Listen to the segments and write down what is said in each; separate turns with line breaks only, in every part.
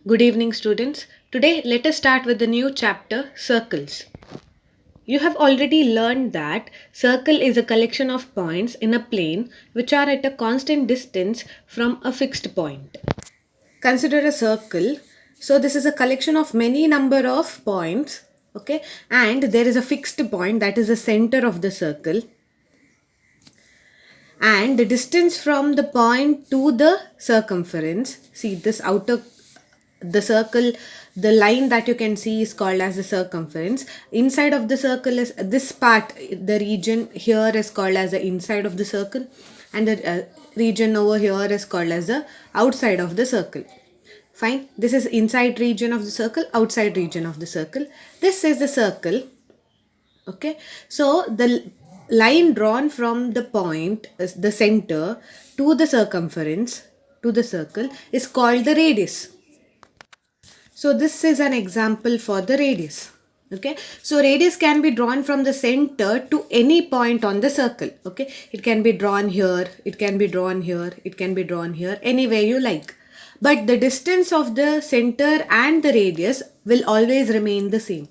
Good evening, students. Today, let us start with the new chapter Circles. You have already learned that circle is a collection of points in a plane which are at a constant distance from a fixed point. Consider a circle. So, this is a collection of many number of points, okay, and there is a fixed point that is the center of the circle, and the distance from the point to the circumference. See this outer, the circle, the line that you can see is called as the circumference. Inside of the circle is this part, the region here is called as the inside of the circle, and the region over here is called as the outside of the circle. Fine, this is inside region of the circle, outside region of the circle. This is the circle. Okay, so the line drawn from the point, the center, to the circumference, to the circle, is called the radius. So this is an example for the radius. Okay, so radius can be drawn from the center to any point on the circle. Okay, it can be drawn here, it can be drawn here, it can be drawn here, anywhere you like. But the distance of the center and the radius will always remain the same.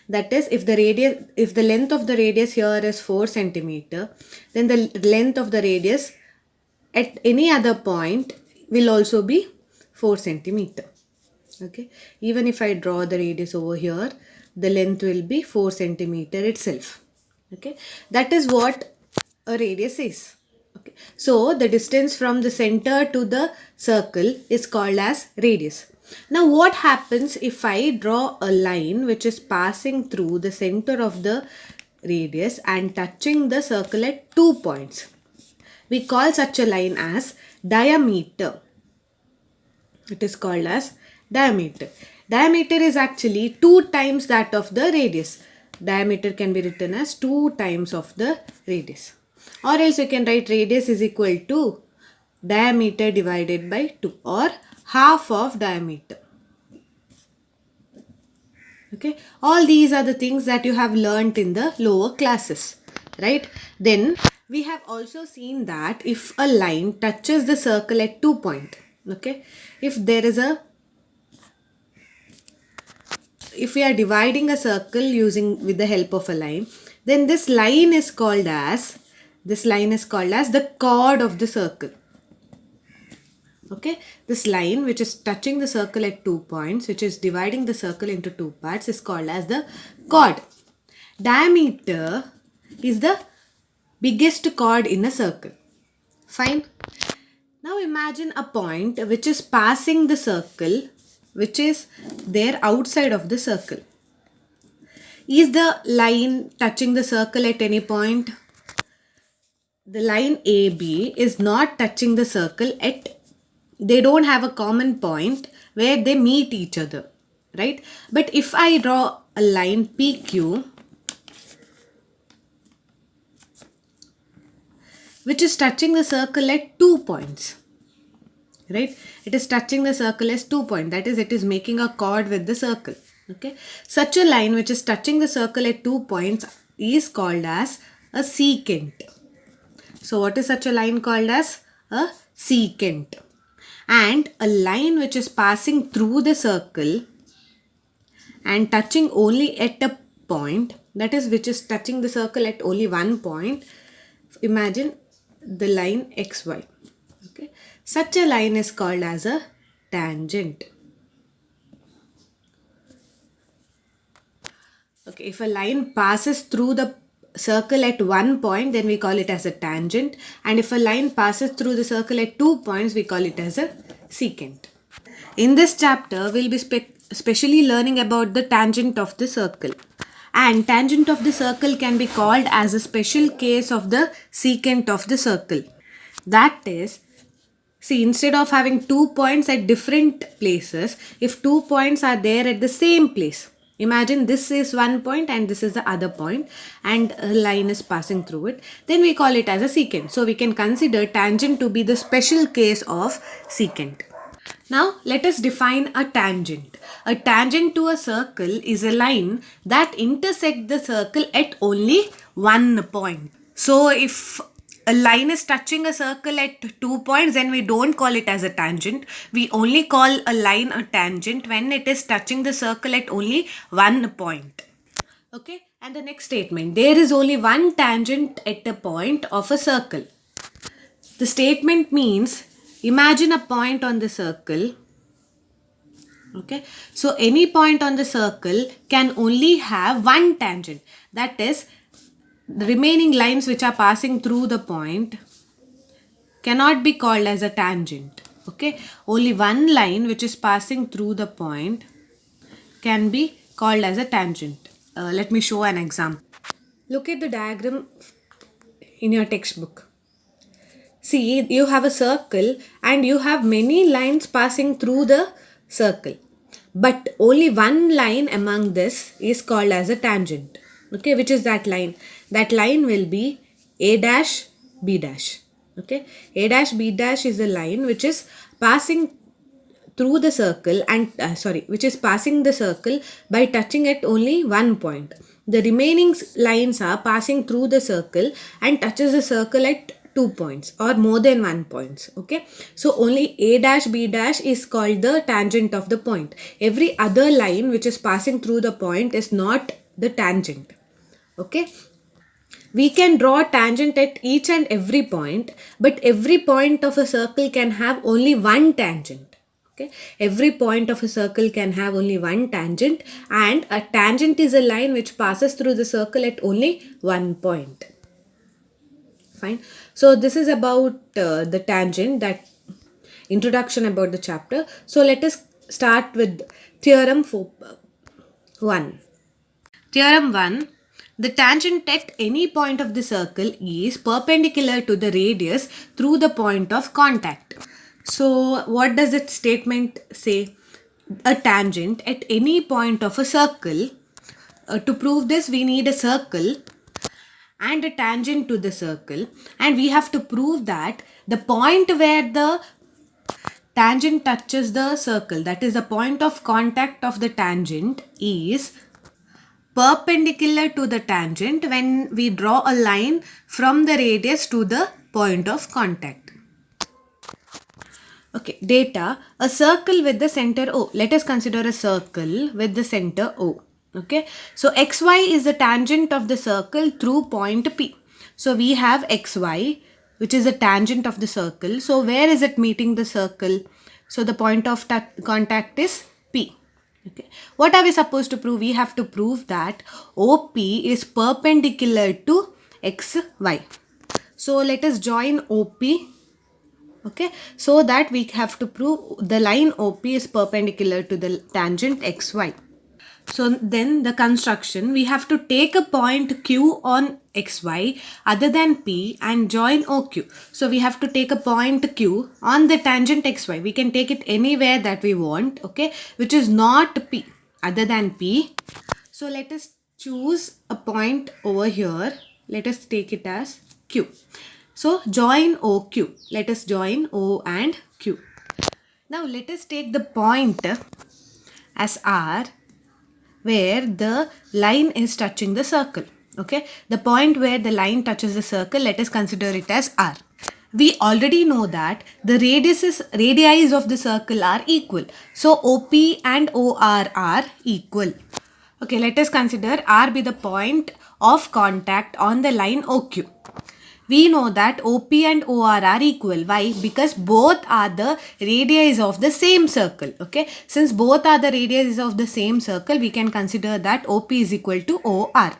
That is, if the length of the radius here is 4 centimeter, then the length of the radius at any other point will also be 4 centimeter. Okay, even if I draw the radius over here, the length will be 4 centimeter itself. Okay, that is what a radius is. Okay, so the distance from the center to the circle is called as radius. Now what happens if I draw a line which is passing through the center of the radius and touching the circle at 2 points? We call such a line as diameter. It is called as diameter. Diameter is actually 2 times that of the radius. Diameter can be written as 2 times of the radius. Or else you can write radius is equal to diameter divided by 2, or half of diameter. Okay, all these are the things that you have learnt in the lower classes, right? Then we have also seen that if a line touches the circle at 2 points, okay, if we are dividing a circle with the help of a line, then this line is called as the chord of the circle. Okay, this line which is touching the circle at 2 points, which is dividing the circle into 2 parts, is called as the chord. Diameter is the biggest chord in a circle. Fine. Now imagine a point which is passing the circle, which is there outside of the circle. Is the line touching the circle at any point? The line AB is not touching the circle they don't have a common point where they meet each other, right? But if I draw a line PQ, which is touching the circle at 2 points, right? It is touching the circle as 2 points. That is, it is making a chord with the circle. Okay, such a line which is touching the circle at 2 points is called as a secant. So what is such a line called as? A secant. And a line which is passing through the circle and touching only at a point, that is, which is touching the circle at only one point, imagine the line XY. Okay, such a line is called as a tangent. Okay, if a line passes through the circle at one point, then we call it as a tangent, and if a line passes through the circle at 2 points, we call it as a secant. In this chapter, we'll be specially learning about the tangent of the circle, and tangent of the circle can be called as a special case of the secant of the circle. That is, see, instead of having 2 points at different places, if 2 points are there at the same place, imagine this is one point and this is the other point, and a line is passing through it, then we call it as a secant. So we can consider tangent to be the special case of secant. Now let us define a tangent. A tangent to a circle is a line that intersects the circle at only one point. So if a line is touching a circle at 2 points, then we don't call it as a tangent. We only call a line a tangent when it is touching the circle at only 1 point. Okay, and the next statement, there is only one tangent at a point of a circle. The statement means, imagine a point on the circle. Okay, so any point on the circle can only have one tangent. That is, the remaining lines which are passing through the point cannot be called as a tangent. Okay, only one line which is passing through the point can be called as a tangent. Let me show an example. Look at the diagram in your textbook. See, you have a circle and you have many lines passing through the circle. But only one line among this is called as a tangent. Okay, which is that line? That line will be A dash B dash. Okay, A dash B dash is a line which is passing through the circle and which is passing the circle by touching at only one point. The remaining lines are passing through the circle and touches the circle at 2 points or more than 1 points. Okay, so only A dash B dash is called the tangent of the point. Every other line which is passing through the point is not the tangent. Okay, we can draw a tangent at each and every point, but every point of a circle can have only one tangent. Okay, every point of a circle can have only one tangent, and a tangent is a line which passes through the circle at only one point. Fine. So this is about the tangent, that introduction about the chapter. So let us start with theorem 1. Theorem 1. The tangent at any point of the circle is perpendicular to the radius through the point of contact. So what does its statement say? A tangent at any point of a circle. To prove this, we need a circle and a tangent to the circle, and we have to prove that the point where the tangent touches the circle, that is the point of contact of the tangent, is perpendicular to the tangent when we draw a line from the radius to the point of contact. Okay, data, a circle with the center O. Let us consider a circle with the center O. Okay, so xy is the tangent of the circle through point P. So we have xy, which is a tangent of the circle. So where is it meeting the circle? So the point of contact is P. Okay, what are we supposed to prove? We have to prove that OP is perpendicular to xy. So let us join OP. Okay, so that we have to prove the line OP is perpendicular to the tangent xy. So then the construction, we have to take a point Q on xy other than P and join OQ. So we have to take a point Q on the tangent xy. We can take it anywhere that we want, okay, which is not P, other than P. So let us choose a point over here. Let us take it as Q. So join OQ. Let us join O and Q. Now let us take the point as R, where the line is touching the circle. Okay, the point where the line touches the circle, let us consider it as R. We already know that the radii of the circle are equal. So OP and OR are equal. Okay, let us consider R be the point of contact on the line OQ. We know that OP and OR are equal. Why? Because both are the radii of the same circle. Okay. Since both are the radii of the same circle, we can consider that OP is equal to OR.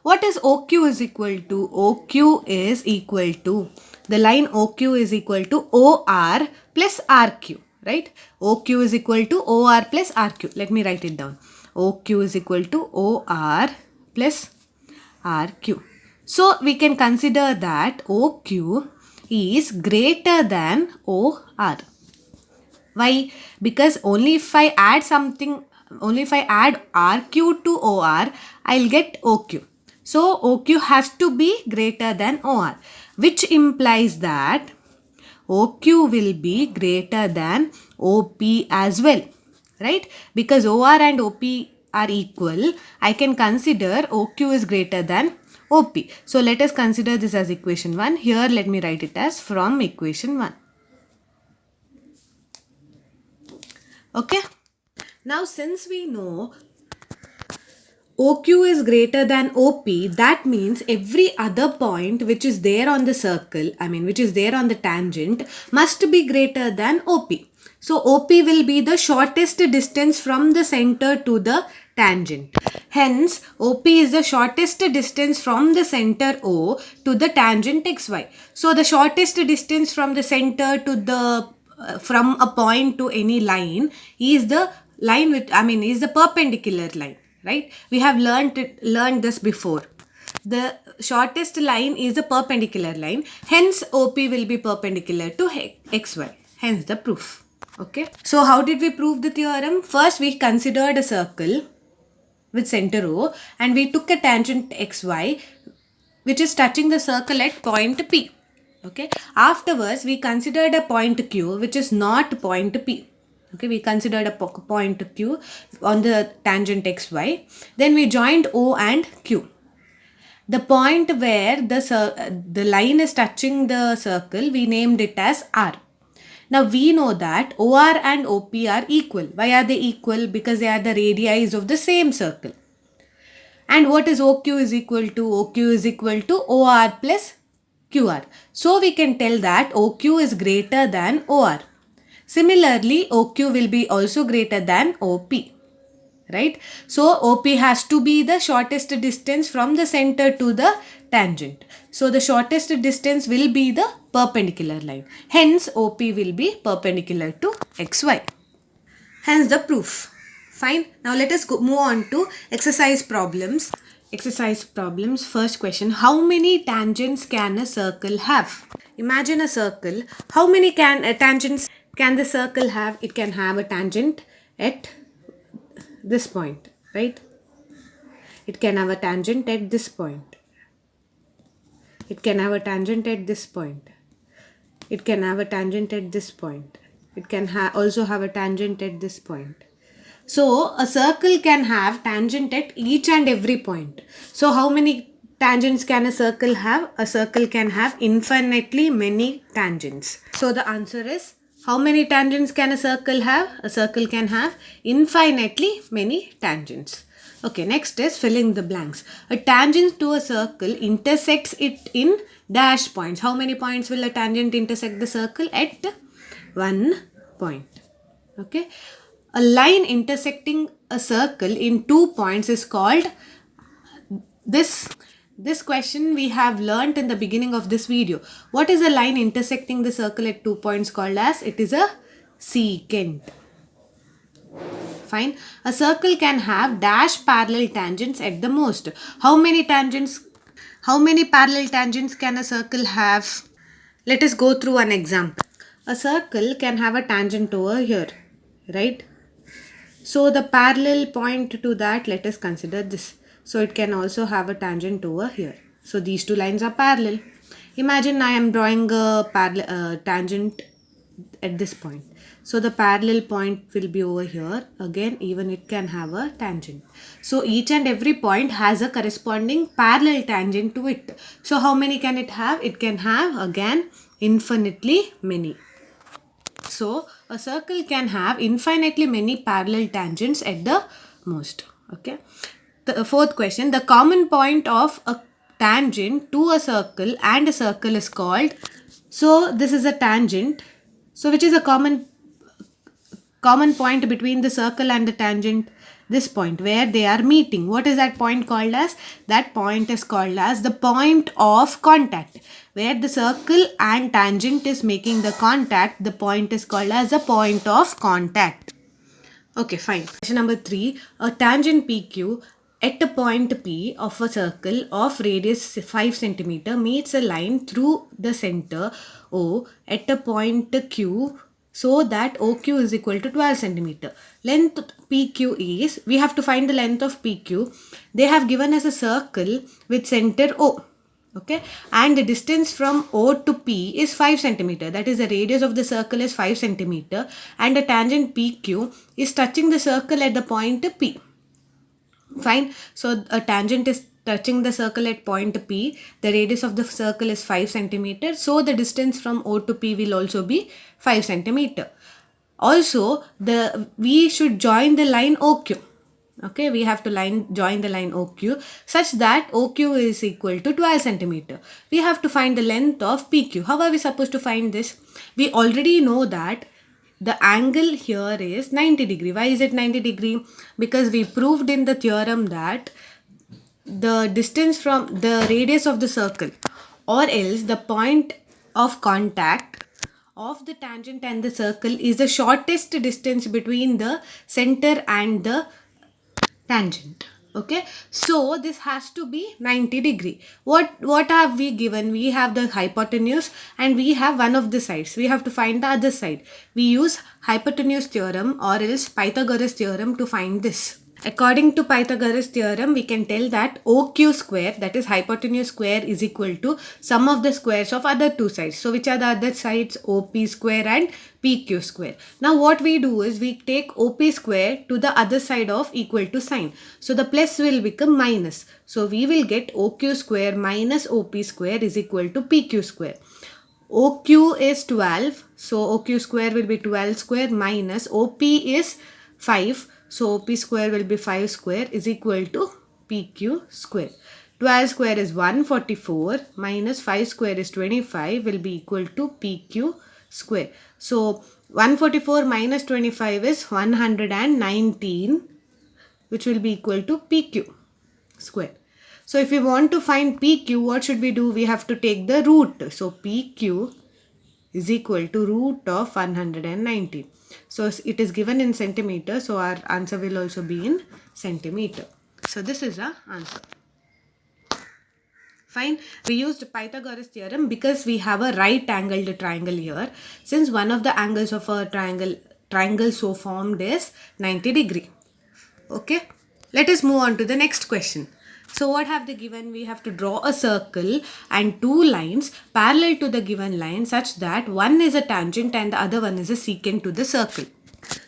What is OQ is equal to? OQ is equal to, the line OQ is equal to OR plus RQ. Right? OQ is equal to OR plus RQ. Let me write it down. OQ is equal to OR plus RQ. So we can consider that OQ is greater than OR. Why? Because only if I add RQ to OR, I'll get OQ. So OQ has to be greater than OR, which implies that OQ will be greater than OP as well. Right? Because OR and OP are equal, I can consider OQ is greater than OP. So let us consider this as equation 1. Here let me write it as from equation 1. Okay. Now since we know OQ is greater than OP, that means every other point which is there on the circle, which is there on the tangent, must be greater than OP. So OP will be the shortest distance from the center to the tangent. Hence, OP is the shortest distance from the center O to the tangent XY. So the shortest distance from the center to the from a point to any line is the line with is the perpendicular line, right? We have learned this before. The shortest line is the perpendicular line, hence OP will be perpendicular to XY, hence the proof. Okay, so how did we prove the theorem? First we considered a circle with center O and we took a tangent XY which is touching the circle at point P. Okay, afterwards we considered a point Q which is not point P. Okay, we considered a point Q on the tangent XY. Then we joined O and Q. The point where the line is touching the circle, we named it as R. Now we know that OR and OP are equal. Why are they equal? Because they are the radii of the same circle. And what is OQ is equal to? OQ is equal to OR plus QR. So we can tell that OQ is greater than OR. Similarly, OQ will be also greater than OP, right? So OP has to be the shortest distance from the center to the tangent. So the shortest distance will be the perpendicular line. Hence OP will be perpendicular to XY. Hence the proof. Fine. Now let us move on to exercise problems. Exercise problems. First question. How many tangents can a circle have? Imagine a circle. How many tangents can the circle have? It can have a tangent at this point, right? It can have a tangent at this point. It can have a tangent at this point. It can have a tangent at this point. It can also have a tangent at this point. So a circle can have tangent at each and every point. So how many tangents can a circle have? A circle can have infinitely many tangents. So the answer is, how many tangents can a circle have? A circle can have infinitely many tangents. Okay, next is filling the blanks. A tangent to a circle intersects it in dash points. How many points will a tangent intersect the circle? At 1 point. Okay. A line intersecting a circle in 2 points is called this. This question we have learnt in the beginning of this video. What is a line intersecting the circle at 2 points called as? It is a secant. Fine. A circle can have dash parallel tangents at the most. How many parallel tangents can a circle have? Let us go through an example. A circle can have a tangent over here, right? So the parallel point to that, let us consider this. So it can also have a tangent over here. So these two lines are parallel. Imagine I am drawing a tangent at this point. So the parallel point will be over here. Again, even it can have a tangent. So each and every point has a corresponding parallel tangent to it. So how many can it have? It can have, again, infinitely many. So a circle can have infinitely many parallel tangents at the most. Okay. The fourth question. The common point of a tangent to a circle and a circle is called. So this is a tangent. So which is a common point between the circle and the tangent? This point where they are meeting. What is that point called as? That point is called as the point of contact. Where the circle and tangent is making the contact, the point is called as the point of contact. Okay, fine. Question number 3. A tangent PQ at a point P of a circle of radius 5 cm meets a line through the center O at a point Q so that OQ is equal to 12 cm. Length PQ is, we have to find the length of PQ. They have given us a circle with center O. Okay, and the distance from O to P is 5 cm. That is, the radius of the circle is 5 cm and the tangent PQ is touching the circle at the point P. Fine. So a tangent is touching the circle at point P, the radius of the circle is 5 centimeter. So the distance from O to P will also be 5 centimeter. Also, we should join the line OQ. Okay, we have to join the line OQ such that OQ is equal to 12 centimeter. We have to find the length of PQ. How are we supposed to find this? We already know that the angle here is 90 degree. Why is it 90 degree? Because we proved in the theorem that the distance from the radius of the circle or else the point of contact of the tangent and the circle is the shortest distance between the center and the tangent. Okay, so this has to be 90 degree. What have we given? We have the hypotenuse and we have one of the sides. We have to find the other side. We use hypotenuse theorem or else Pythagoras theorem to find this. According to Pythagoras theorem, we can tell that OQ square, that is hypotenuse square, is equal to sum of the squares of other two sides. So which are the other sides? OP square and PQ square. Now what we do is we take OP square to the other side of equal to sign. So the plus will become minus. So we will get OQ square minus OP square is equal to PQ square. OQ is 12. So OQ square will be 12 square minus OP is 5. So OP square will be 5 square is equal to PQ square. 12 square is 144 minus 5 square is 25 will be equal to PQ square. So 144 minus 25 is 119, which will be equal to PQ square. So if we want to find PQ, what should we do? We have to take the root. So PQ is equal to root of 119. So it is given in centimeter. So our answer will also be in centimeter. So this is our answer. Fine. We used Pythagoras theorem because we have a right angled triangle here. Since one of the angles of a triangle so formed is 90 degree. Okay. Let us move on to the next question. So what have they given? We have to draw a circle and two lines parallel to the given line such that one is a tangent and the other one is a secant to the circle.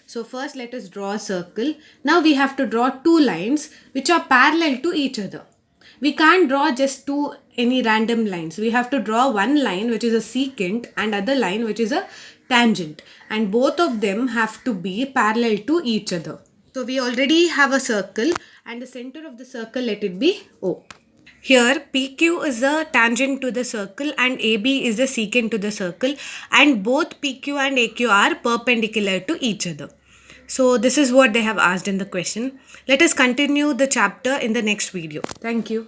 So first let us draw a circle. Now we have to draw two lines which are parallel to each other. We can't draw just any random lines. We have to draw one line which is a secant and other line which is a tangent. And both of them have to be parallel to each other. So we already have a circle and the center of the circle, let it be O. Here PQ is a tangent to the circle and AB is the secant to the circle, and both PQ and AQ are perpendicular to each other. So this is what they have asked in the question. Let us continue the chapter in the next video. Thank you.